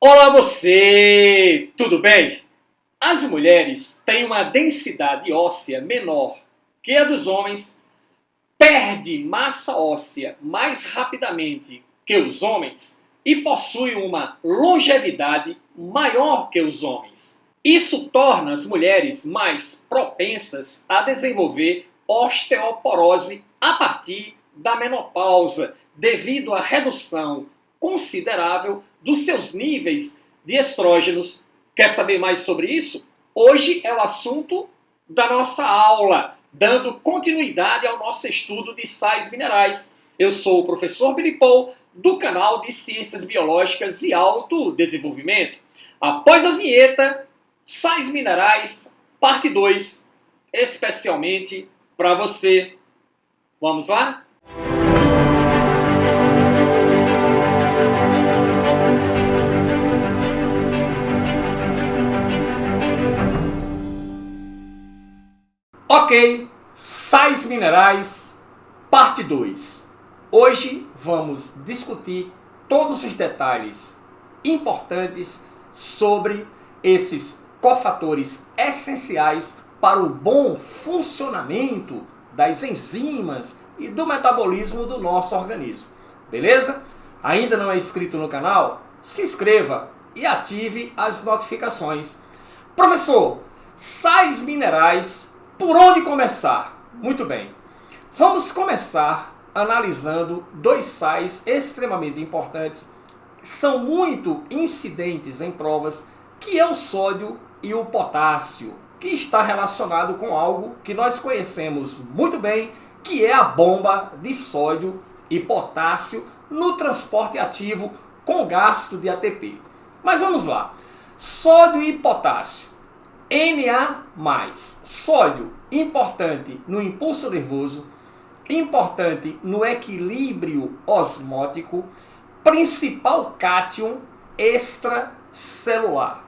Olá você! Tudo bem? As mulheres têm uma densidade óssea menor que a dos homens, perde massa óssea mais rapidamente que os homens e possui uma longevidade maior que os homens. Isso torna as mulheres mais propensas a desenvolver osteoporose a partir da menopausa, devido à redução considerável dos seus níveis de estrógenos. Quer saber mais sobre isso? Hoje é o assunto da nossa aula, dando continuidade ao nosso estudo de sais minerais. Eu sou o professor Billy Paul, do canal de Ciências Biológicas e Autodesenvolvimento. Após a vinheta, sais minerais, parte 2, especialmente para você. Vamos lá? Ok, sais minerais, parte 2. Hoje vamos discutir todos os detalhes importantes sobre esses cofatores essenciais para o bom funcionamento das enzimas e do metabolismo do nosso organismo. Beleza? Ainda não é inscrito no canal? Se inscreva e ative as notificações. Professor, sais minerais, por onde começar? Muito bem. Vamos começar analisando dois sais extremamente importantes, que são muito incidentes em provas, que é o sódio e o potássio, que está relacionado com algo que nós conhecemos muito bem, que é a bomba de sódio e potássio no transporte ativo com gasto de ATP. Mas vamos lá. Sódio e potássio. Na+, sódio, importante no impulso nervoso, importante no equilíbrio osmótico, principal cátion extracelular,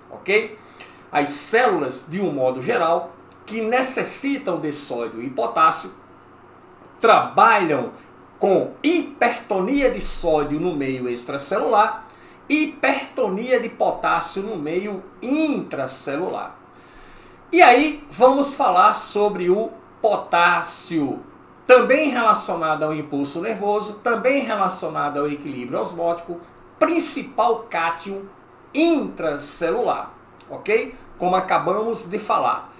ok? As células, de um modo geral, que necessitam de sódio e potássio, trabalham com hipertonia de sódio no meio extracelular, hipertonia de potássio no meio intracelular. E aí vamos falar sobre o potássio, também relacionado ao impulso nervoso, também relacionado ao equilíbrio osmótico, principal cátion intracelular, ok? Como acabamos de falar,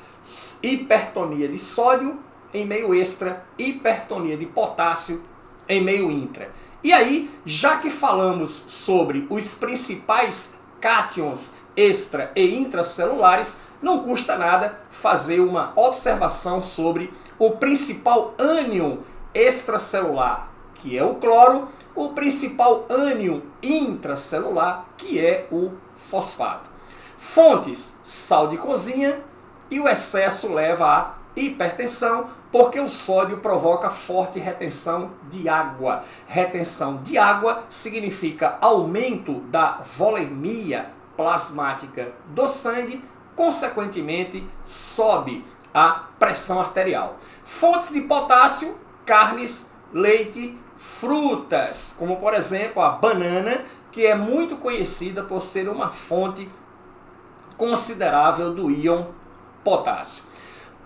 hipertonia de sódio em meio extra, hipertonia de potássio em meio intra. E aí, já que falamos sobre os principais cátions extra e intracelulares, não custa nada fazer uma observação sobre o principal ânion extracelular, que é o cloro, o principal ânion intracelular, que é o fosfato. Fontes: sal de cozinha, e o excesso leva à hipertensão, porque o sódio provoca forte retenção de água. Retenção de água significa aumento da volemia plasmática do sangue, consequentemente sobe a pressão arterial. Fontes de potássio: carnes, leite, frutas, como por exemplo a banana, que é muito conhecida por ser uma fonte considerável do íon potássio.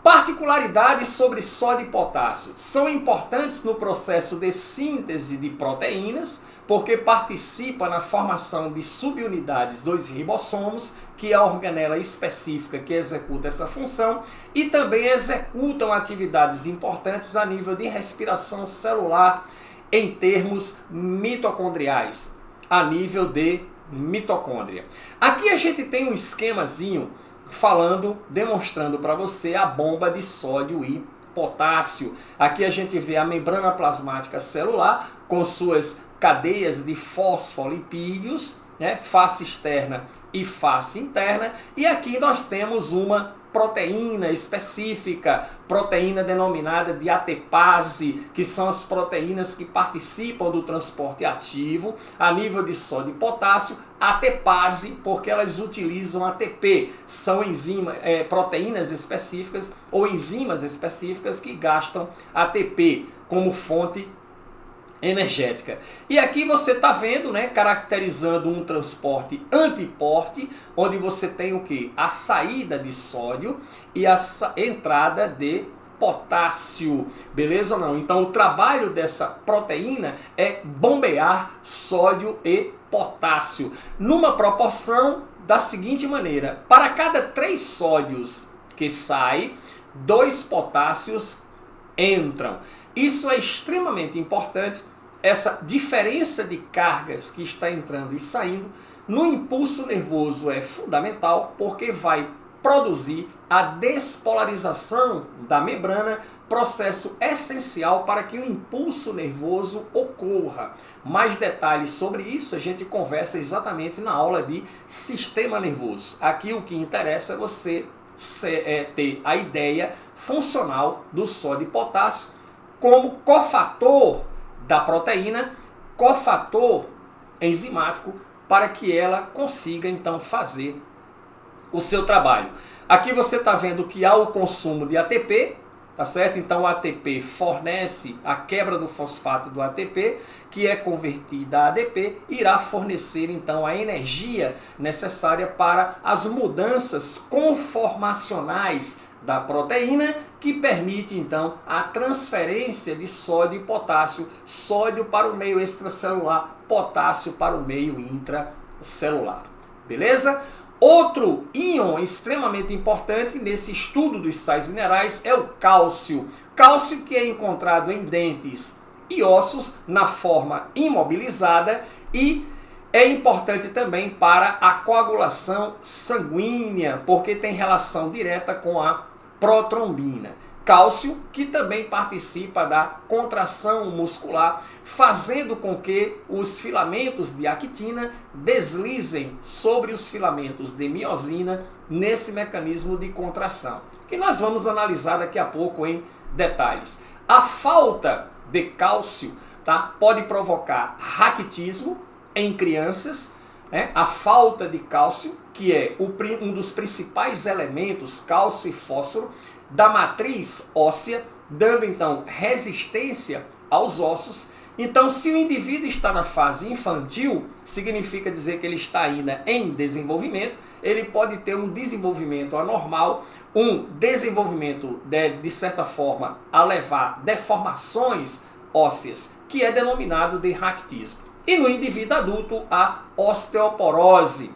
Particularidades sobre sódio e potássio: são importantes no processo de síntese de proteínas, porque participa na formação de subunidades dos ribossomos, que é a organela específica que executa essa função, e também executam atividades importantes a nível de respiração celular em termos mitocondriais, a nível de mitocôndria. Aqui a gente tem um esquemazinho demonstrando para você a bomba de sódio e potássio. Aqui a gente vê a membrana plasmática celular com suas cadeias de fosfolipídios, né, face externa e face interna, e aqui nós temos uma proteína específica, proteína denominada de ATPase, que são as proteínas que participam do transporte ativo a nível de sódio e potássio. ATPase, porque elas utilizam ATP, são proteínas específicas ou enzimas específicas que gastam ATP como fonte energética. E aqui você está vendo, né, caracterizando um transporte antiporte, onde você tem o quê? A saída de sódio e a entrada de potássio, beleza ou não? Então o trabalho dessa proteína é bombear sódio e potássio, numa proporção da seguinte maneira: para cada 3 sódios que saem, 2 potássios entram. Isso é extremamente importante, essa diferença de cargas que está entrando e saindo no impulso nervoso é fundamental, porque vai produzir a despolarização da membrana, processo essencial para que o impulso nervoso ocorra. Mais detalhes sobre isso a gente conversa exatamente na aula de sistema nervoso. Aqui o que interessa é você ter a ideia funcional do sódio e potássio como cofator da proteína, cofator enzimático, para que ela consiga então fazer o seu trabalho. Aqui você está vendo que há o consumo de ATP, tá certo? Então o ATP fornece a quebra do fosfato do ATP, que é convertida a ADP, irá fornecer então a energia necessária para as mudanças conformacionais da proteína, que permite então a transferência de sódio e potássio, sódio para o meio extracelular, potássio para o meio intracelular. Beleza? Outro íon extremamente importante nesse estudo dos sais minerais é o cálcio. Cálcio que é encontrado em dentes e ossos na forma imobilizada e é importante também para a coagulação sanguínea, porque tem relação direta com a protrombina. Cálcio que também participa da contração muscular, fazendo com que os filamentos de actina deslizem sobre os filamentos de miosina nesse mecanismo de contração, que nós vamos analisar daqui a pouco em detalhes. A falta de cálcio, tá, pode provocar raquitismo em crianças, né? A falta de cálcio, que é um dos principais elementos, cálcio e fósforo, da matriz óssea, dando então resistência aos ossos. Então, se o indivíduo está na fase infantil, significa dizer que ele está ainda em desenvolvimento, ele pode ter um desenvolvimento anormal, um desenvolvimento de certa forma a levar deformações ósseas, que é denominado de raquitismo. E no indivíduo adulto, a osteoporose.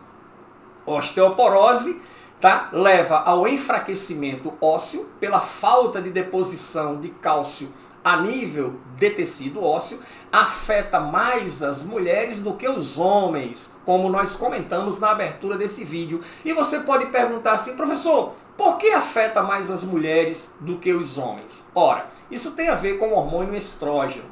Osteoporose, tá, leva ao enfraquecimento ósseo pela falta de deposição de cálcio a nível de tecido ósseo, afeta mais as mulheres do que os homens, como nós comentamos na abertura desse vídeo. E você pode perguntar assim: professor, por que afeta mais as mulheres do que os homens? Ora, isso tem a ver com o hormônio estrógeno.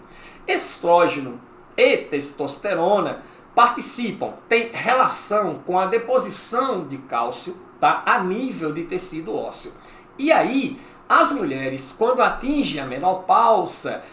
Estrógeno e testosterona participam, têm relação com a deposição de cálcio, tá, a nível de tecido ósseo. E aí, as mulheres, quando atingem a menopausa,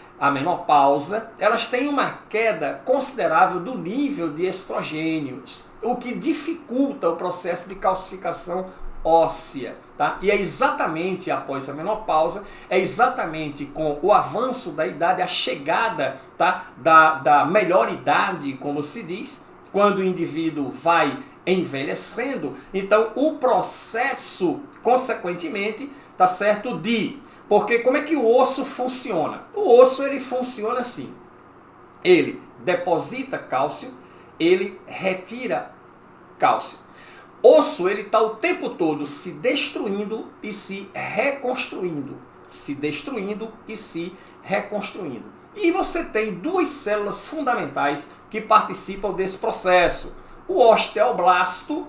elas têm uma queda considerável do nível de estrogênios, o que dificulta o processo de calcificação óssea, tá? E é exatamente após a menopausa, é exatamente com o avanço da idade, a chegada, tá, da melhor idade, como se diz, quando o indivíduo vai envelhecendo, então o processo, consequentemente, tá certo, porque como é que o osso funciona? O osso, ele funciona assim: ele deposita cálcio, ele retira cálcio. Osso, ele está o tempo todo se destruindo e se reconstruindo. Se destruindo e se reconstruindo. E você tem duas células fundamentais que participam desse processo: o osteoblasto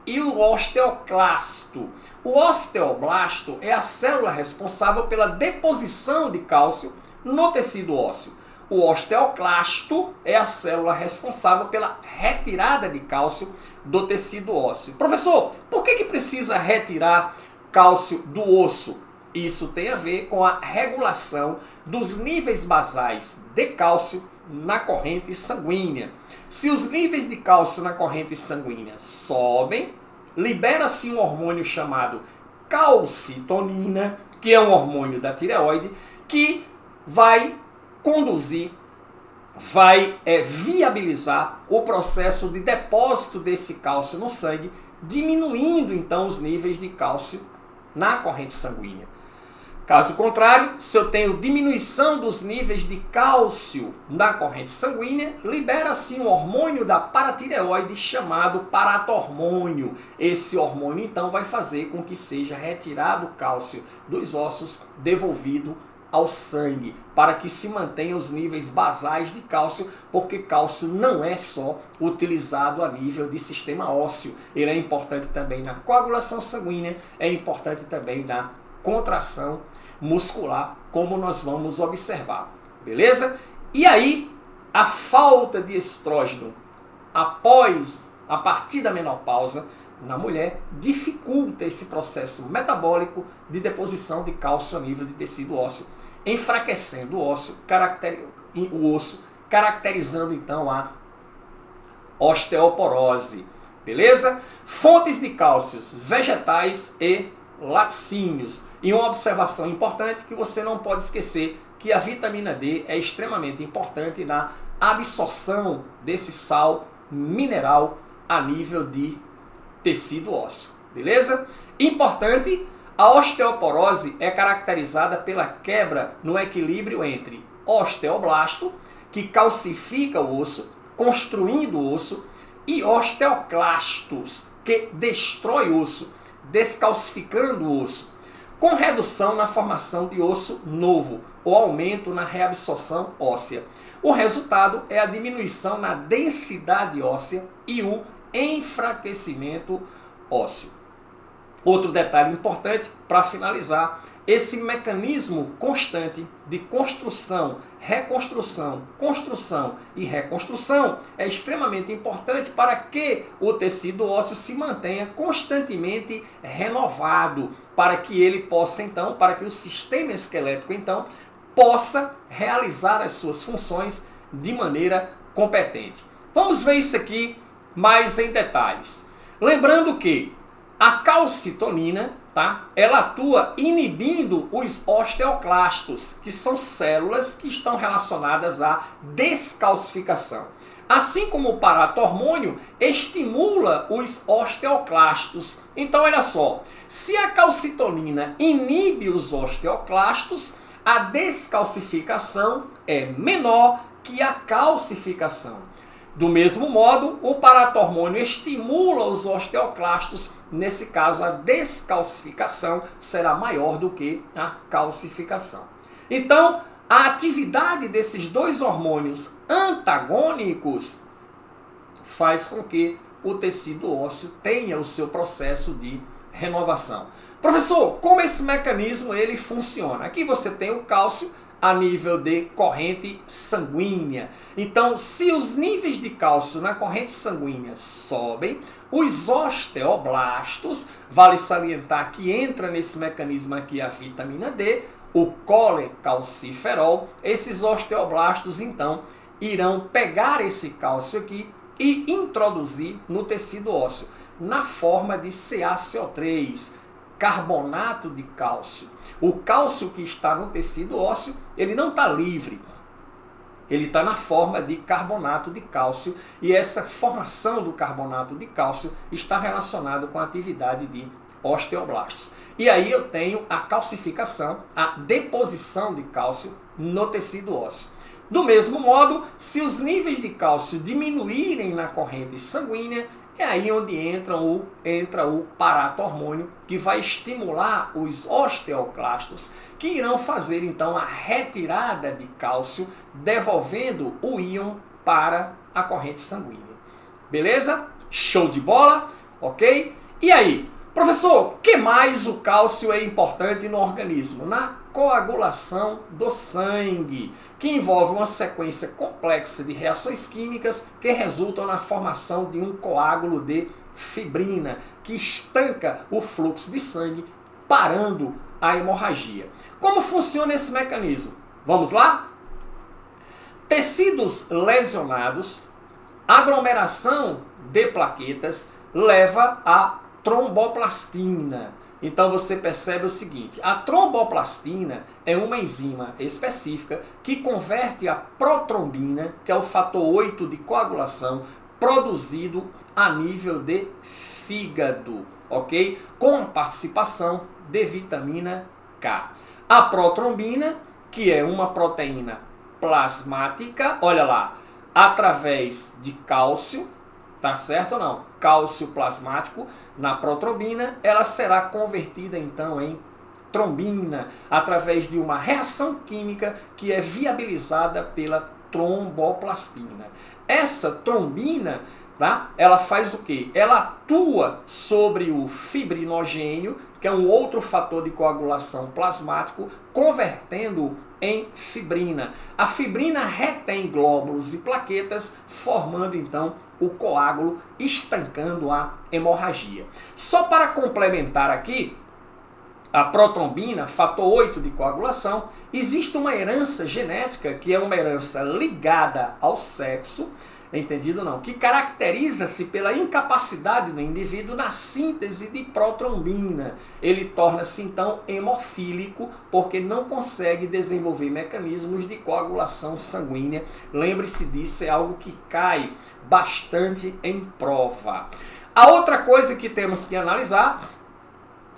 e o osteoclasto. O osteoblasto é a célula responsável pela deposição de cálcio no tecido ósseo. O osteoclasto é a célula responsável pela retirada de cálcio do tecido ósseo. Professor, por que precisa retirar cálcio do osso? Isso tem a ver com a regulação dos níveis basais de cálcio na corrente sanguínea. Se os níveis de cálcio na corrente sanguínea sobem, libera-se um hormônio chamado calcitonina, que é um hormônio da tireoide, que vai conduzir vai viabilizar o processo de depósito desse cálcio no sangue, diminuindo então os níveis de cálcio na corrente sanguínea. Caso contrário, se eu tenho diminuição dos níveis de cálcio na corrente sanguínea, libera-se um hormônio da paratireoide chamado paratormônio. Esse hormônio então vai fazer com que seja retirado o cálcio dos ossos, devolvido ao sangue, para que se mantenham os níveis basais de cálcio, porque cálcio não é só utilizado a nível de sistema ósseo, ele é importante também na coagulação sanguínea, é importante também na contração muscular, como nós vamos observar, beleza? E aí, a falta de estrógeno a partir da menopausa, na mulher, dificulta esse processo metabólico de deposição de cálcio a nível de tecido ósseo, enfraquecendo o osso, caracterizando então a osteoporose, beleza? Fontes de cálcios, vegetais e laticínios. E uma observação importante que você não pode esquecer, que a vitamina D é extremamente importante na absorção desse sal mineral a nível de tecido ósseo, beleza? Importante, a osteoporose é caracterizada pela quebra no equilíbrio entre osteoblasto, que calcifica o osso, construindo o osso, e osteoclastos, que destrói o osso, descalcificando o osso, com redução na formação de osso novo ou aumento na reabsorção óssea. O resultado é a diminuição na densidade óssea e o enfraquecimento ósseo. Outro detalhe importante para finalizar, esse mecanismo constante de construção, reconstrução, construção e reconstrução é extremamente importante para que o tecido ósseo se mantenha constantemente renovado, para que ele possa então, para que o sistema esquelético então possa realizar as suas funções de maneira competente. Vamos ver isso aqui mais em detalhes. Lembrando que a calcitonina, tá? Ela atua inibindo os osteoclastos, que são células que estão relacionadas à descalcificação. Assim como o paratormônio estimula os osteoclastos. Então, olha só, se a calcitonina inibe os osteoclastos, a descalcificação é menor que a calcificação. Do mesmo modo, o paratormônio estimula os osteoclastos, nesse caso a descalcificação será maior do que a calcificação. Então, a atividade desses dois hormônios antagônicos faz com que o tecido ósseo tenha o seu processo de renovação. Professor, como esse mecanismo ele funciona? Aqui você tem o cálcio a nível de corrente sanguínea. Então, se os níveis de cálcio na corrente sanguínea sobem, os osteoblastos, vale salientar que entra nesse mecanismo aqui a vitamina D, o colecalciferol, esses osteoblastos então irão pegar esse cálcio aqui e introduzir no tecido ósseo, na forma de CaCO3, carbonato de cálcio. O cálcio que está no tecido ósseo, ele não está livre. Ele está na forma de carbonato de cálcio e essa formação do carbonato de cálcio está relacionada com a atividade de osteoblastos. E aí eu tenho a calcificação, a deposição de cálcio no tecido ósseo. Do mesmo modo, se os níveis de cálcio diminuírem na corrente sanguínea, é aí onde entra o paratormônio, que vai estimular os osteoclastos, que irão fazer então a retirada de cálcio, devolvendo o íon para a corrente sanguínea. Beleza? Show de bola? Ok? E aí, professor, que mais o cálcio é importante no organismo? Na coagulação do sangue, que envolve uma sequência complexa de reações químicas que resultam na formação de um coágulo de fibrina, que estanca o fluxo de sangue, parando a hemorragia. Como funciona esse mecanismo? Vamos lá? Tecidos lesionados, aglomeração de plaquetas leva a tromboplastina. Então você percebe o seguinte, a tromboplastina é uma enzima específica que converte a protrombina, que é o fator 8 de coagulação, produzido a nível de fígado, ok? Com a participação de vitamina K. A protrombina, que é uma proteína plasmática, olha lá, através de cálcio, tá certo ou não? Cálcio plasmático na protrombina, ela será convertida então em trombina, através de uma reação química que é viabilizada pela tromboplastina. Essa trombina, tá? Ela faz o quê? Ela atua sobre o fibrinogênio, que é um outro fator de coagulação plasmático, convertendo em fibrina. A fibrina retém glóbulos e plaquetas, formando então o coágulo, estancando a hemorragia. Só para complementar aqui, a protrombina, fator 8 de coagulação, existe uma herança genética, que é uma herança ligada ao sexo, entendido não? Que caracteriza-se pela incapacidade do indivíduo na síntese de protrombina. Ele torna-se então hemofílico porque não consegue desenvolver mecanismos de coagulação sanguínea. Lembre-se disso, é algo que cai bastante em prova. A outra coisa que temos que analisar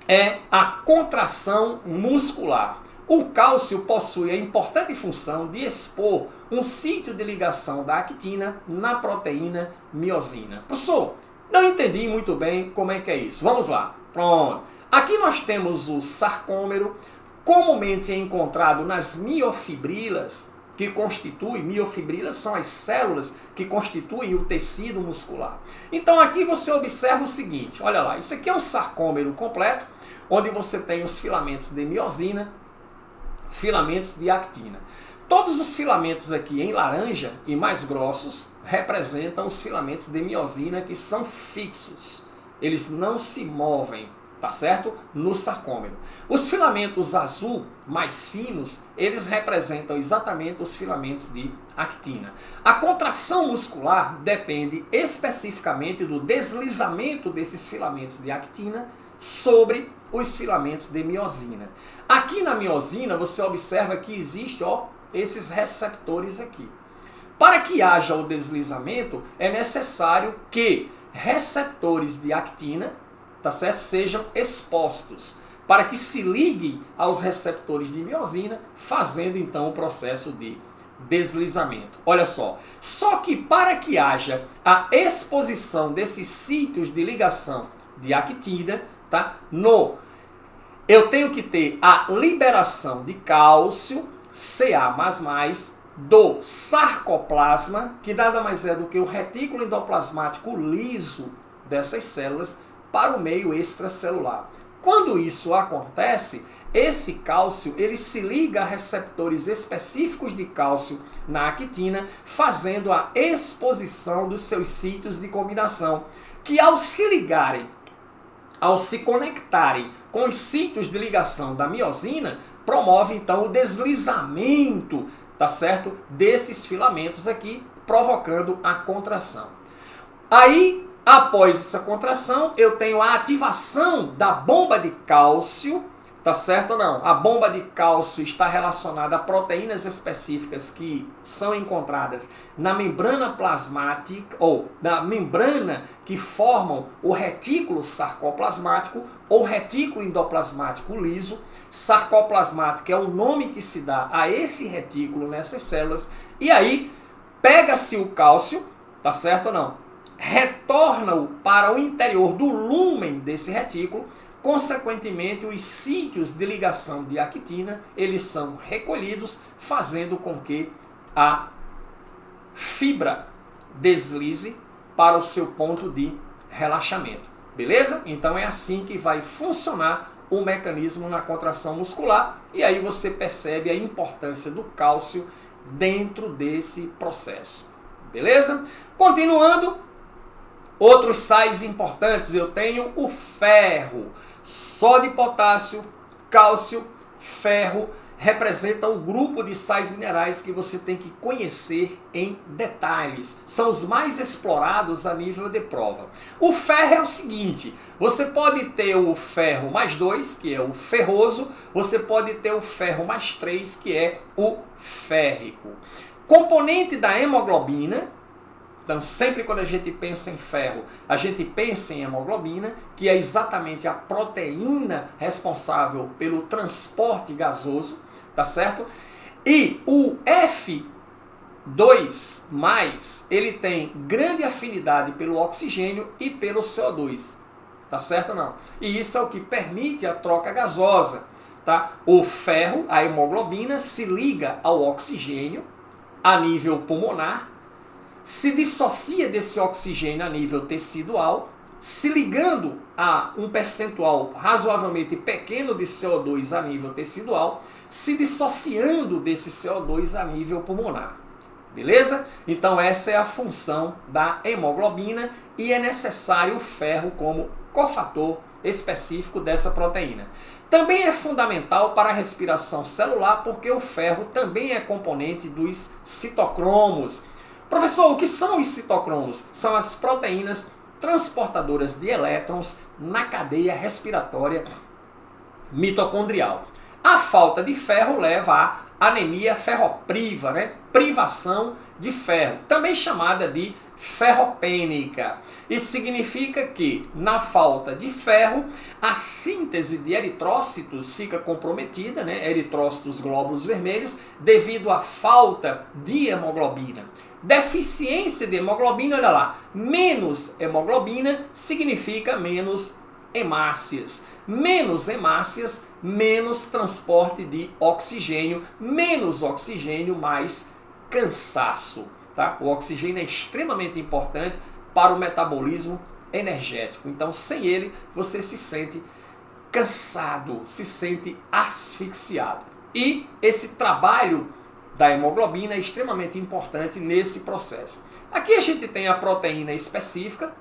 é a contração muscular. O cálcio possui a importante função de expor um sítio de ligação da actina na proteína miosina. Professor, não entendi muito bem como é que é isso. Vamos lá. Pronto. Aqui nós temos o sarcômero, comumente encontrado nas miofibrilas, que constituem, miofibrilas são as células que constituem o tecido muscular. Então aqui você observa o seguinte, olha lá, isso aqui é o sarcômero completo, onde você tem os filamentos de miosina, filamentos de actina. Todos os filamentos aqui em laranja e mais grossos representam os filamentos de miosina, que são fixos. Eles não se movem, tá certo? No sarcômero. Os filamentos azul mais finos, eles representam exatamente os filamentos de actina. A contração muscular depende especificamente do deslizamento desses filamentos de actina sobre os filamentos de miosina. Aqui na miosina você observa que existe, esses receptores aqui. Para que haja o deslizamento, é necessário que receptores de actina, tá certo, sejam expostos, para que se liguem aos receptores de miosina, fazendo então o processo de deslizamento. Olha só que para que haja a exposição desses sítios de ligação de actina, tá? Eu tenho que ter a liberação de cálcio, Ca++, do sarcoplasma, que nada mais é do que o retículo endoplasmático liso dessas células, para o meio extracelular. Quando isso acontece, esse cálcio ele se liga a receptores específicos de cálcio na actina, fazendo a exposição dos seus sítios de combinação, que ao se ligarem, ao se conectarem com os sítios de ligação da miosina, promove então o deslizamento, tá certo, desses filamentos aqui, provocando a contração. Aí, após essa contração, eu tenho a ativação da bomba de cálcio, tá certo ou não? A bomba de cálcio está relacionada a proteínas específicas que são encontradas na membrana plasmática, ou na membrana que formam o retículo sarcoplasmático ou retículo endoplasmático liso. Sarcoplasmático é o nome que se dá a esse retículo nessas células. E aí, pega-se o cálcio, tá certo ou não? Retorna-o para o interior do lúmen desse retículo. Consequentemente, os sítios de ligação de actina, eles são recolhidos, fazendo com que a fibra deslize para o seu ponto de relaxamento. Beleza? Então é assim que vai funcionar o mecanismo na contração muscular, e aí você percebe a importância do cálcio dentro desse processo. Beleza? Continuando, outros sais importantes, eu tenho o ferro. Sódio e potássio, cálcio, ferro representa o grupo de sais minerais que você tem que conhecer em detalhes. São os mais explorados a nível de prova. O ferro é o seguinte, você pode ter o ferro mais 2, que é o ferroso, você pode ter o ferro mais 3, que é o férrico. Componente da hemoglobina. Então, sempre quando a gente pensa em ferro, a gente pensa em hemoglobina, que é exatamente a proteína responsável pelo transporte gasoso, tá certo? E o F2+, ele tem grande afinidade pelo oxigênio e pelo CO2, tá certo ou não? E isso é o que permite a troca gasosa, tá? O ferro, a hemoglobina, se liga ao oxigênio a nível pulmonar, se dissocia desse oxigênio a nível tecidual, se ligando a um percentual razoavelmente pequeno de CO2 a nível tecidual, se dissociando desse CO2 a nível pulmonar. Beleza? Então essa é a função da hemoglobina e é necessário o ferro como cofator específico dessa proteína. Também é fundamental para a respiração celular porque o ferro também é componente dos citocromos. Professor, o que são os citocromos? São as proteínas transportadoras de elétrons na cadeia respiratória mitocondrial. A falta de ferro leva à anemia ferropriva, né? Privação de ferro, também chamada de ferropênica. Isso significa que, na falta de ferro, a síntese de eritrócitos fica comprometida, né? Eritrócitos glóbulos vermelhos, devido à falta de hemoglobina. Deficiência de hemoglobina, olha lá, menos hemoglobina significa menos hemácias. Menos hemácias, menos transporte de oxigênio, menos oxigênio, mais cansaço. Tá? O oxigênio é extremamente importante para o metabolismo energético. Então, sem ele, você se sente cansado, se sente asfixiado. E esse trabalho da hemoglobina é extremamente importante nesse processo. Aqui a gente tem a proteína específica,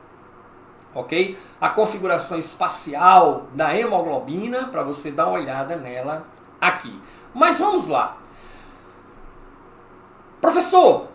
ok? A configuração espacial da hemoglobina, para você dar uma olhada nela aqui. Mas vamos lá. Professor,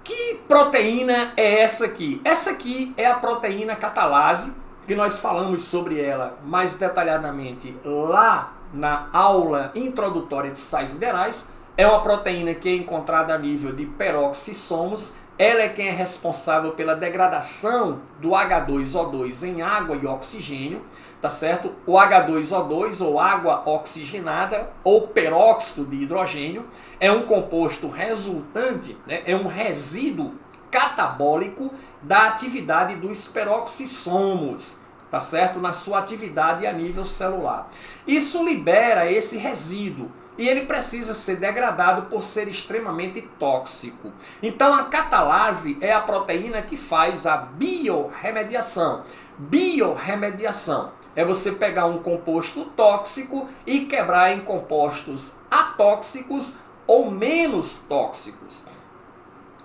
que proteína é essa aqui? Essa aqui é a proteína catalase, que nós falamos sobre ela mais detalhadamente lá na aula introdutória de sais minerais. É uma proteína que é encontrada a nível de peroxissomos. Ela é quem é responsável pela degradação do H2O2 em água e oxigênio, tá certo? O H2O2, ou água oxigenada, ou peróxido de hidrogênio, é um composto resultante, né? É um resíduo catabólico da atividade dos peroxissomos, tá certo? Na sua atividade a nível celular. Isso libera esse resíduo e ele precisa ser degradado por ser extremamente tóxico. Então a catalase é a proteína que faz a biorremediação. Biorremediação é você pegar um composto tóxico e quebrar em compostos atóxicos ou menos tóxicos.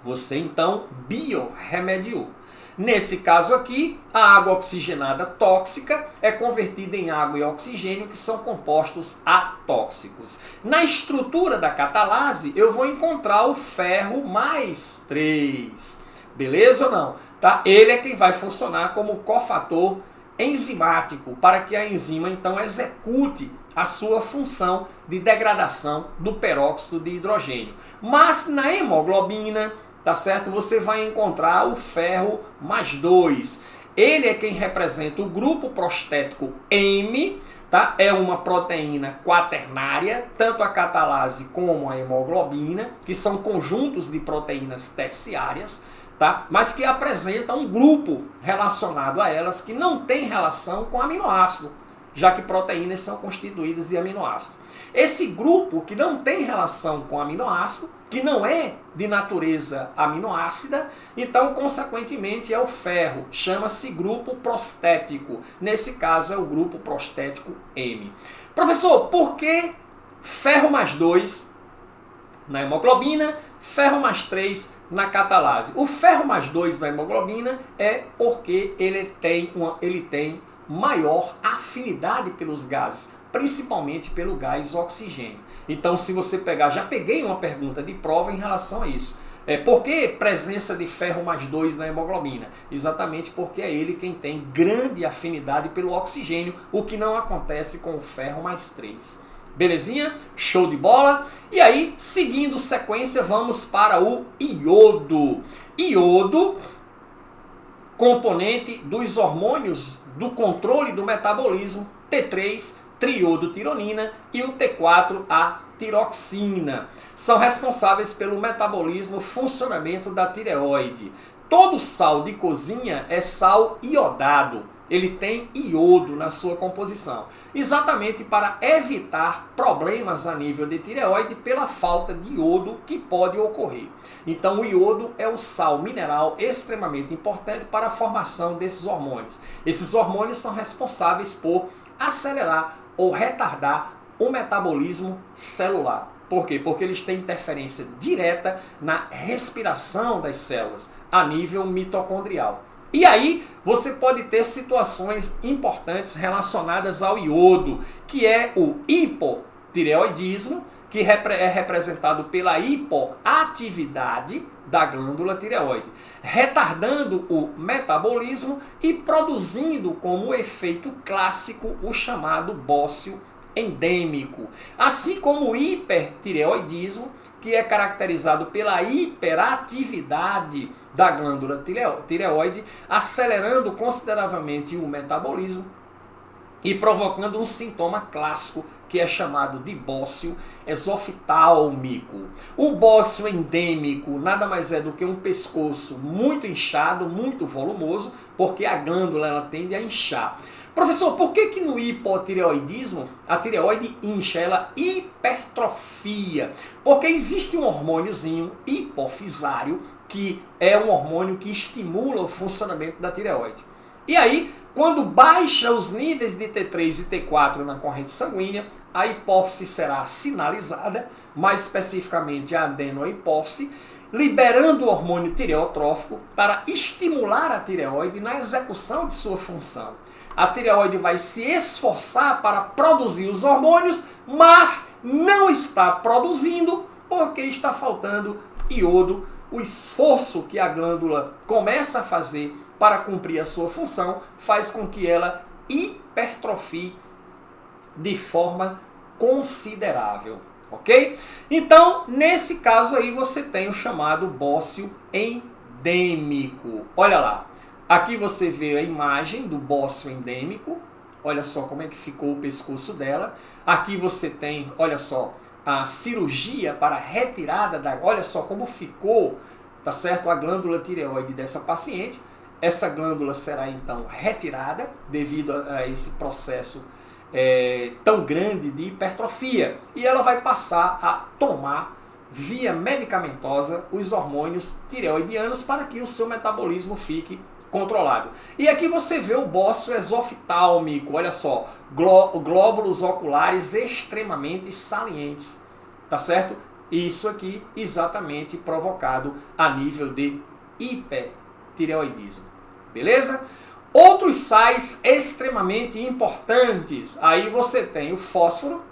Você então biorremediou. Nesse caso aqui, a água oxigenada tóxica é convertida em água e oxigênio, que são compostos atóxicos. Na estrutura da catalase, eu vou encontrar o ferro mais 3. Beleza ou não? Tá? Ele é quem vai funcionar como cofator enzimático, para que a enzima então execute a sua função de degradação do peróxido de hidrogênio. Mas na hemoglobina, tá certo? Você vai encontrar o ferro mais 2. Ele é quem representa o grupo prostético M, tá? É uma proteína quaternária, tanto a catalase como a hemoglobina, que são conjuntos de proteínas terciárias, tá? Mas que apresentam um grupo relacionado a elas que não tem relação com aminoácido, já que proteínas são constituídas de aminoácido. Esse grupo que não tem relação com aminoácido, que não é de natureza aminoácida, então, consequentemente, é o ferro. Chama-se grupo prostético. Nesse caso, é o grupo prostético M. Professor, por que ferro mais 2 na hemoglobina, ferro mais 3 na catalase? O ferro mais 2 na hemoglobina é porque ele tem maior afinidade pelos gases, principalmente pelo gás oxigênio. Então, se você pegar, já peguei uma pergunta de prova em relação a isso. Por que presença de ferro mais 2 na hemoglobina? Exatamente porque é ele quem tem grande afinidade pelo oxigênio, o que não acontece com o ferro mais 3. Belezinha? Show de bola? E aí, seguindo sequência, vamos para o iodo. Iodo, componente dos hormônios do controle do metabolismo, T3, triodotironina, e o T4, a tiroxina. São responsáveis pelo metabolismo e funcionamento da tireoide. Todo sal de cozinha é sal iodado. Ele tem iodo na sua composição, exatamente para evitar problemas a nível de tireoide pela falta de iodo que pode ocorrer. Então o iodo é o sal mineral extremamente importante para a formação desses hormônios. Esses hormônios são responsáveis por acelerar ou retardar o metabolismo celular. Por quê? Porque eles têm interferência direta na respiração das células a nível mitocondrial. E aí você pode ter situações importantes relacionadas ao iodo, que é o hipotireoidismo, que é representado pela hipoatividade da glândula tireoide, retardando o metabolismo e produzindo como efeito clássico o chamado bócio endêmico, assim como o hipertireoidismo, que é caracterizado pela hiperatividade da glândula tireoide, acelerando consideravelmente o metabolismo e provocando um sintoma clássico que é chamado de bócio exoftálmico. O bócio endêmico nada mais é do que um pescoço muito inchado, muito volumoso, porque a glândula ela tende a inchar. Professor, por que no hipotireoidismo a tireoide incha, ela hipertrofia? Porque existe um hormôniozinho hipofisário, que é um hormônio que estimula o funcionamento da tireoide. E aí, quando baixa os níveis de T3 e T4 na corrente sanguínea, a hipófise será sinalizada, mais especificamente a adenohipófise, liberando o hormônio tireotrófico para estimular a tireoide na execução de sua função. A tireoide vai se esforçar para produzir os hormônios, mas não está produzindo porque está faltando iodo. O esforço que a glândula começa a fazer para cumprir a sua função faz com que ela hipertrofie de forma considerável, ok? Então, nesse caso aí, você tem o chamado bócio endêmico. Olha lá. Aqui você vê a imagem do bócio endêmico, olha só como é que ficou o pescoço dela. Aqui você tem, olha só, a cirurgia para a retirada da... Olha só como ficou, tá certo? A glândula tireoide dessa paciente. Essa glândula será então retirada devido a esse processo tão grande de hipertrofia. E ela vai passar a tomar via medicamentosa os hormônios tireoidianos para que o seu metabolismo fique controlado. E aqui você vê o bócio exoftálmico, olha só, glóbulos oculares extremamente salientes, tá certo? Isso aqui exatamente provocado a nível de hipertireoidismo, beleza? Outros sais extremamente importantes, aí você tem o fósforo.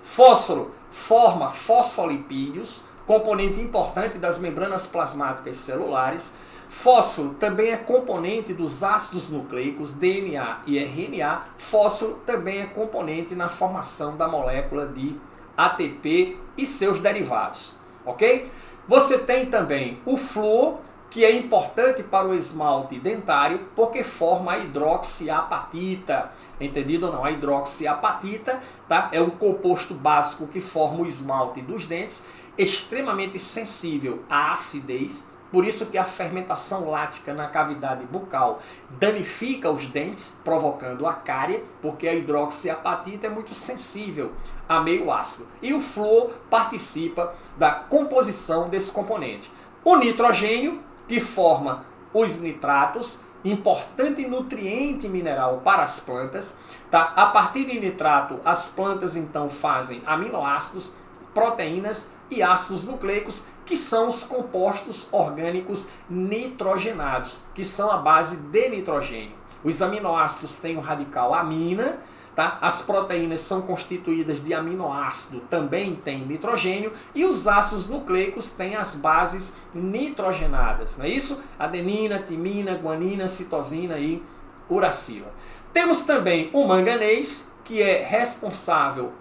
Fósforo forma fosfolipídios, componente importante das membranas plasmáticas celulares. Fósforo também é componente dos ácidos nucleicos, DNA e RNA. Fósforo também é componente na formação da molécula de ATP e seus derivados, ok? Você tem também o flúor, que é importante para o esmalte dentário, porque forma a hidroxiapatita. Entendido ou não? A hidroxiapatita, tá? É um composto básico que forma o esmalte dos dentes, extremamente sensível à acidez. Por isso que a fermentação lática na cavidade bucal danifica os dentes, provocando a cárie, porque a hidroxiapatita é muito sensível a meio ácido. E o flúor participa da composição desse componente. O nitrogênio, que forma os nitratos, importante nutriente mineral para as plantas. Tá? A partir de nitrato, as plantas então fazem aminoácidos, proteínas e ácidos nucleicos, que são os compostos orgânicos nitrogenados, que são a base de nitrogênio. Os aminoácidos têm o radical amina, tá? As proteínas são constituídas de aminoácido, também tem nitrogênio, e os ácidos nucleicos têm as bases nitrogenadas, não é isso? Adenina, timina, guanina, citosina e uracila. Temos também o manganês, que é responsável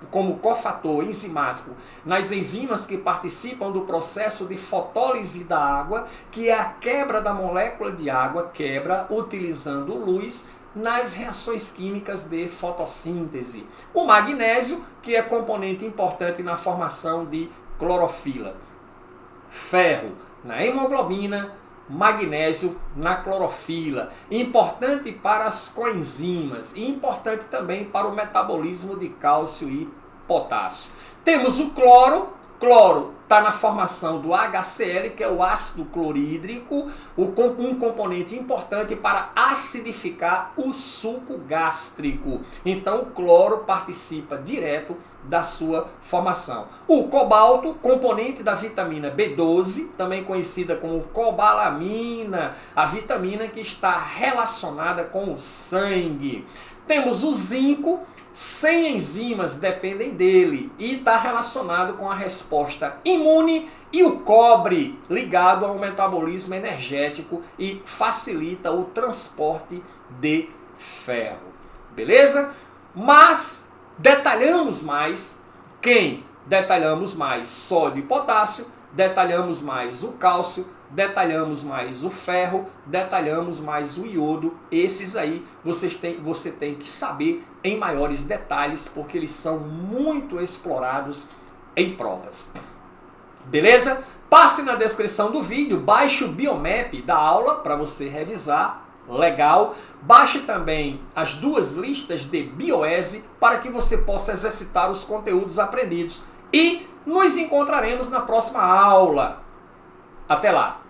como cofator enzimático nas enzimas que participam do processo de fotólise da água, que é a quebra da molécula de água, quebra utilizando luz nas reações químicas de fotossíntese. O magnésio, que é componente importante na formação de clorofila. Ferro na hemoglobina, magnésio na clorofila, importante para as coenzimas e importante também para o metabolismo de cálcio e potássio. Temos o cloro está na formação do HCl, que é o ácido clorídrico, um componente importante para acidificar o suco gástrico. Então o cloro participa direto da sua formação. O cobalto, componente da vitamina B12, também conhecida como cobalamina, a vitamina que está relacionada com o sangue. Temos o zinco, 100 enzimas dependem dele e está relacionado com a resposta imune, e o cobre ligado ao metabolismo energético e facilita o transporte de ferro. Beleza? Mas detalhamos mais quem? Detalhamos mais sódio e potássio, detalhamos mais o cálcio, detalhamos mais o ferro, detalhamos mais o iodo. Esses aí você tem que saber em maiores detalhes, porque eles são muito explorados em provas. Beleza? Passe na descrição do vídeo, baixe o biomap da aula para você revisar. Legal. Baixe também as 2 listas de bioese para que você possa exercitar os conteúdos aprendidos. E nos encontraremos na próxima aula. Até lá!